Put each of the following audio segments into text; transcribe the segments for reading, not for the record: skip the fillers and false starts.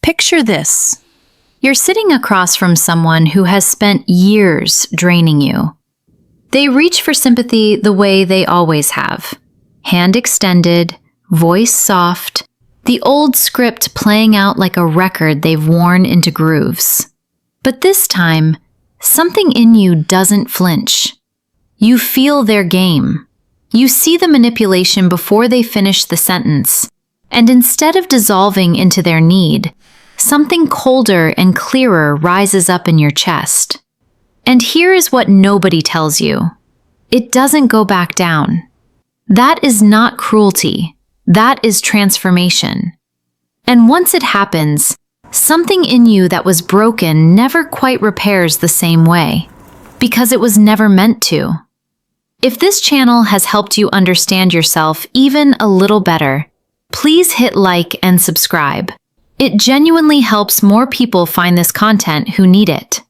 Picture this. You're sitting across from someone who has spent years draining you. They reach for sympathy the way they always have. Hand extended, voice soft, the old script playing out like a record they've worn into grooves. But this time, something in you doesn't flinch. You feel their game. You see the manipulation before they finish the sentence, and instead of dissolving into their need, something colder and clearer rises up in your chest. And here is what nobody tells you. It doesn't go back down. That is not cruelty. That is transformation. And once it happens, something in you that was broken never quite repairs the same way, because it was never meant to. If this channel has helped you understand yourself even a little better, please hit like and subscribe. It genuinely helps more people find this content who need it.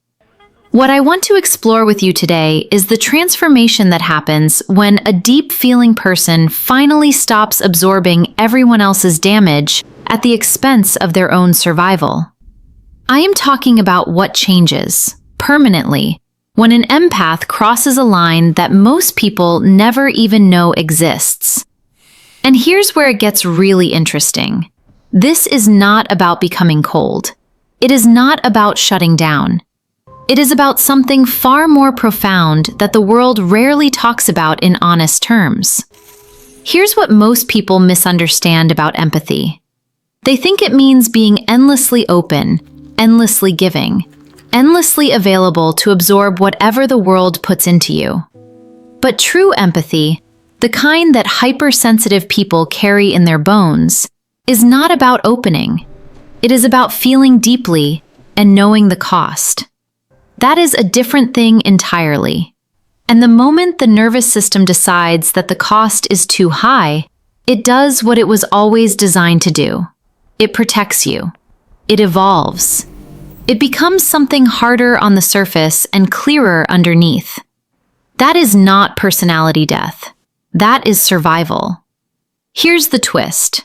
What I want to explore with you today is the transformation that happens when a deep-feeling person finally stops absorbing everyone else's damage at the expense of their own survival. I am talking about what changes, permanently, when an empath crosses a line that most people never even know exists. And here's where it gets really interesting. This is not about becoming cold. It is not about shutting down. It is about something far more profound that the world rarely talks about in honest terms. Here's what most people misunderstand about empathy. They think it means being endlessly open, endlessly giving, endlessly available to absorb whatever the world puts into you. But true empathy, the kind that hypersensitive people carry in their bones, is not about opening. It is about feeling deeply and knowing the cost. That is a different thing entirely. And the moment the nervous system decides that the cost is too high, it does what it was always designed to do. It protects you. It evolves. It becomes something harder on the surface and clearer underneath. That is not personality death. That is survival. Here's the twist.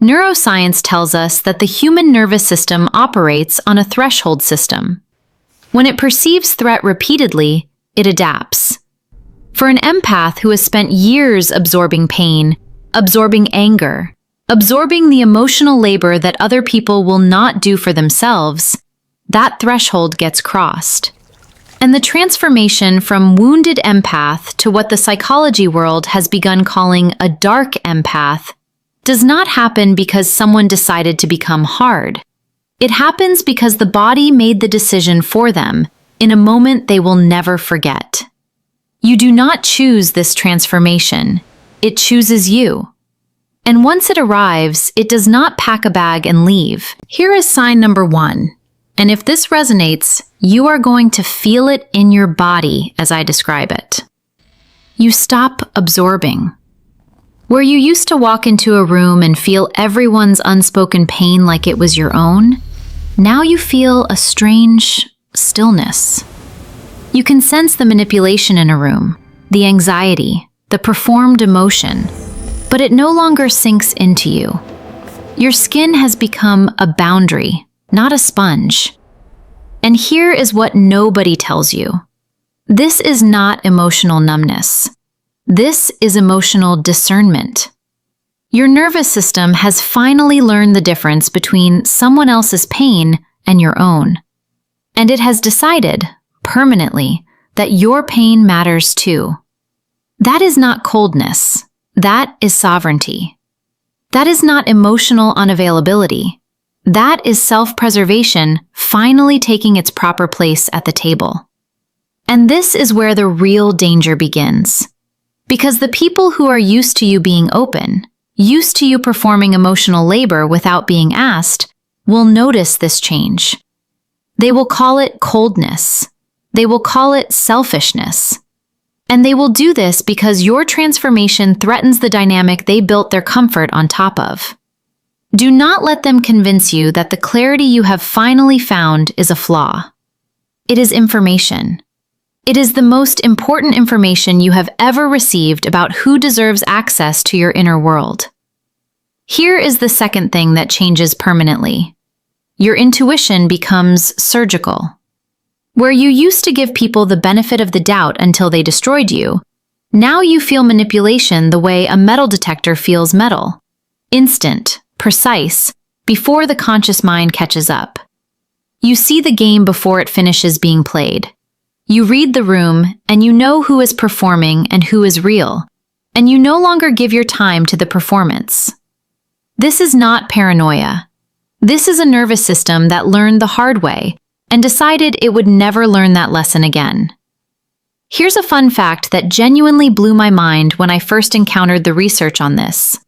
Neuroscience tells us that the human nervous system operates on a threshold system. When it perceives threat repeatedly, it adapts. For an empath who has spent years absorbing pain, absorbing anger, absorbing the emotional labor that other people will not do for themselves, that threshold gets crossed. And the transformation from wounded empath to what the psychology world has begun calling a dark empath does not happen because someone decided to become hard. It happens because the body made the decision for them in a moment they will never forget. You do not choose this transformation. It chooses you. And once it arrives, it does not pack a bag and leave. Here is sign number 1. And if this resonates, you are going to feel it in your body as I describe it. You stop absorbing. Where you used to walk into a room and feel everyone's unspoken pain like it was your own, now you feel a strange stillness. You can sense the manipulation in a room, the anxiety, the performed emotion, but it no longer sinks into you. Your skin has become a boundary, not a sponge. And here is what nobody tells you. This is not emotional numbness. This is emotional discernment. Your nervous system has finally learned the difference between someone else's pain and your own. And it has decided, permanently, that your pain matters too. That is not coldness. That is sovereignty. That is not emotional unavailability. That is self-preservation finally taking its proper place at the table. And this is where the real danger begins. Because the people who are used to you being open, used to you performing emotional labor without being asked, will notice this change. They will call it coldness. They will call it selfishness. And they will do this because your transformation threatens the dynamic they built their comfort on top of. Do not let them convince you that the clarity you have finally found is a flaw. It is information. It is the most important information you have ever received about who deserves access to your inner world. Here is the second thing that changes permanently. your intuition becomes surgical. Where you used to give people the benefit of the doubt until they destroyed you, now you feel manipulation the way a metal detector feels metal. Instant, precise, before the conscious mind catches up. You see the game before it finishes being played. You read the room, and you know who is performing and who is real, and you no longer give your time to the performance. This is not paranoia. This is a nervous system that learned the hard way and decided it would never learn that lesson again. Here's a fun fact that genuinely blew my mind when I first encountered the research on this.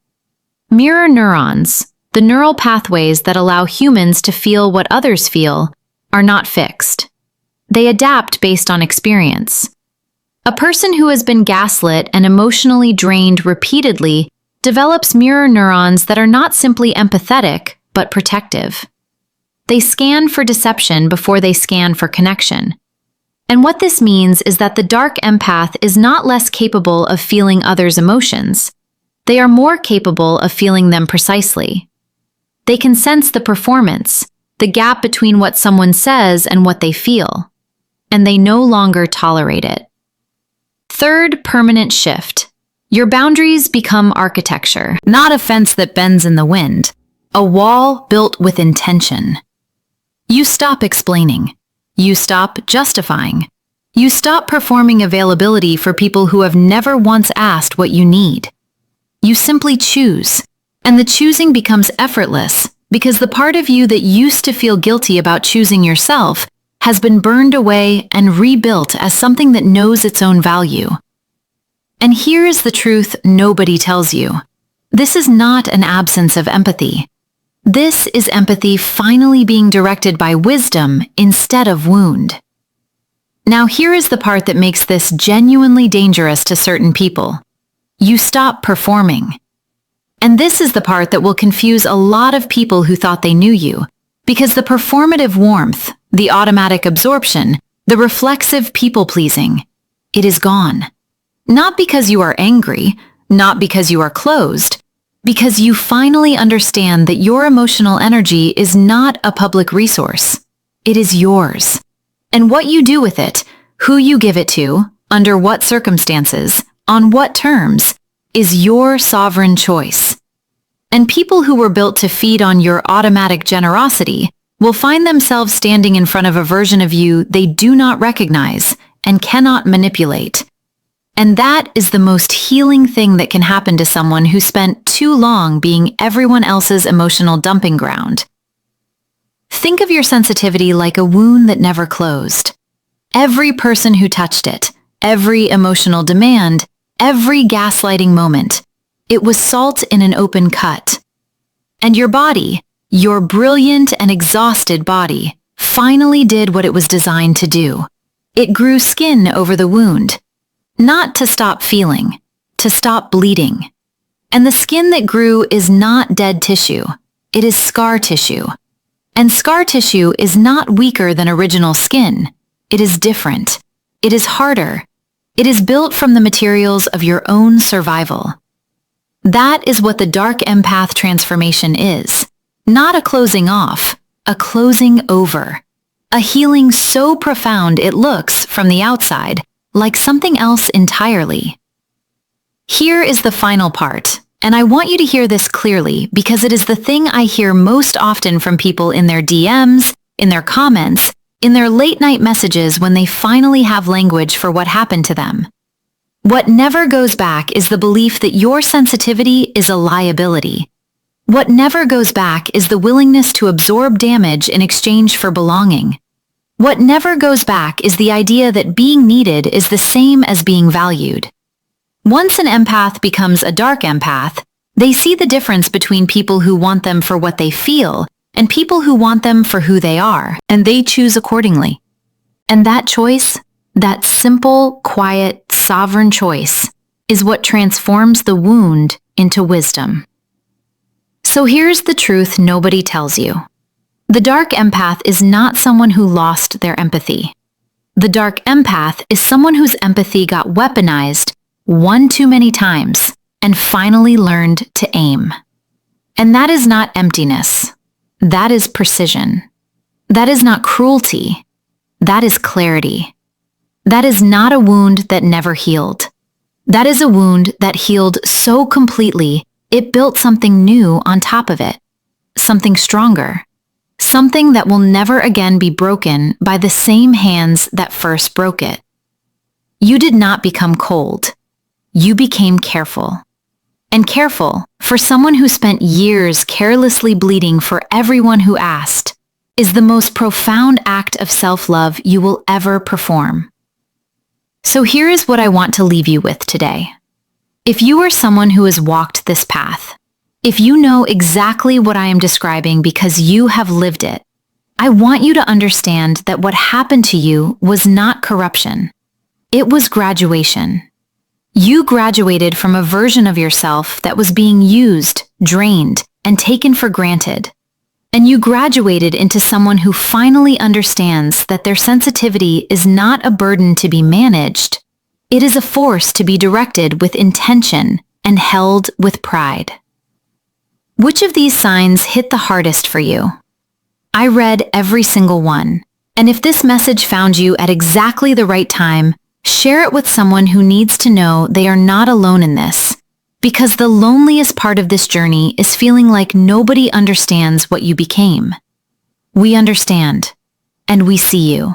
Mirror neurons, the neural pathways that allow humans to feel what others feel, are not fixed. They adapt based on experience. A person who has been gaslit and emotionally drained repeatedly develops mirror neurons that are not simply empathetic, but protective. They scan for deception before they scan for connection. And what this means is that the dark empath is not less capable of feeling others' emotions. They are more capable of feeling them precisely. They can sense the performance, the gap between what someone says and what they feel, and they no longer tolerate it. Third permanent shift. Your boundaries become architecture, not a fence that bends in the wind, a wall built with intention. You stop explaining. You stop justifying. You stop performing availability for people who have never once asked what you need. You simply choose, and the choosing becomes effortless because the part of you that used to feel guilty about choosing yourself has been burned away and rebuilt as something that knows its own value. And here is the truth nobody tells you. This is not an absence of empathy. This is empathy finally being directed by wisdom instead of wound. Now here is the part that makes this genuinely dangerous to certain people. You stop performing. And this is the part that will confuse a lot of people who thought they knew you, because the performative warmth, the automatic absorption, the reflexive people-pleasing, it is gone. Not because you are angry, not because you are closed, because you finally understand that your emotional energy is not a public resource. It is yours. And what you do with it, who you give it to, under what circumstances, on what terms, is your sovereign choice. And people who were built to feed on your automatic generosity will find themselves standing in front of a version of you they do not recognize and cannot manipulate. And that is the most healing thing that can happen to someone who spent too long being everyone else's emotional dumping ground. Think of your sensitivity like a wound that never closed. Every person who touched it, every emotional demand, every gaslighting moment, it was salt in an open cut. And your body, your brilliant and exhausted body, finally did what it was designed to do. It grew skin over the wound. Not to stop feeling, to stop bleeding. And the skin that grew is not dead tissue. It is scar tissue. And scar tissue is not weaker than original skin. It is different. It is harder. It is built from the materials of your own survival. That is what the dark empath transformation is. Not a closing off, a closing over. A healing so profound it looks, from the outside, like something else entirely. Here is the final part, and I want you to hear this clearly because it is the thing I hear most often from people in their DMs, in their comments, in their late-night messages when they finally have language for what happened to them. What never goes back is the belief that your sensitivity is a liability. What never goes back is the willingness to absorb damage in exchange for belonging. What never goes back is the idea that being needed is the same as being valued. Once an empath becomes a dark empath, they see the difference between people who want them for what they feel and people who want them for who they are, and they choose accordingly. And that choice, that simple, quiet, sovereign choice, is what transforms the wound into wisdom. So here's the truth nobody tells you. The dark empath is not someone who lost their empathy. The dark empath is someone whose empathy got weaponized one too many times and finally learned to aim. And that is not emptiness. That is precision. That is not cruelty. That is clarity. That is not a wound that never healed. That is a wound that healed so completely, it built something new on top of it. Something stronger. Something that will never again be broken by the same hands that first broke it. You did not become cold. You became careful. And careful, for someone who spent years carelessly bleeding for everyone who asked, is the most profound act of self-love you will ever perform. So here is what I want to leave you with today. If you are someone who has walked this path, if you know exactly what I am describing because you have lived it, I want you to understand that what happened to you was not corruption. It was graduation. You graduated from a version of yourself that was being used, drained, and taken for granted. And you graduated into someone who finally understands that their sensitivity is not a burden to be managed. It is a force to be directed with intention and held with pride. Which of these signs hit the hardest for you? I read every single one, and if this message found you at exactly the right time, share it with someone who needs to know they are not alone in this, because the loneliest part of this journey is feeling like nobody understands what you became. We understand, and we see you.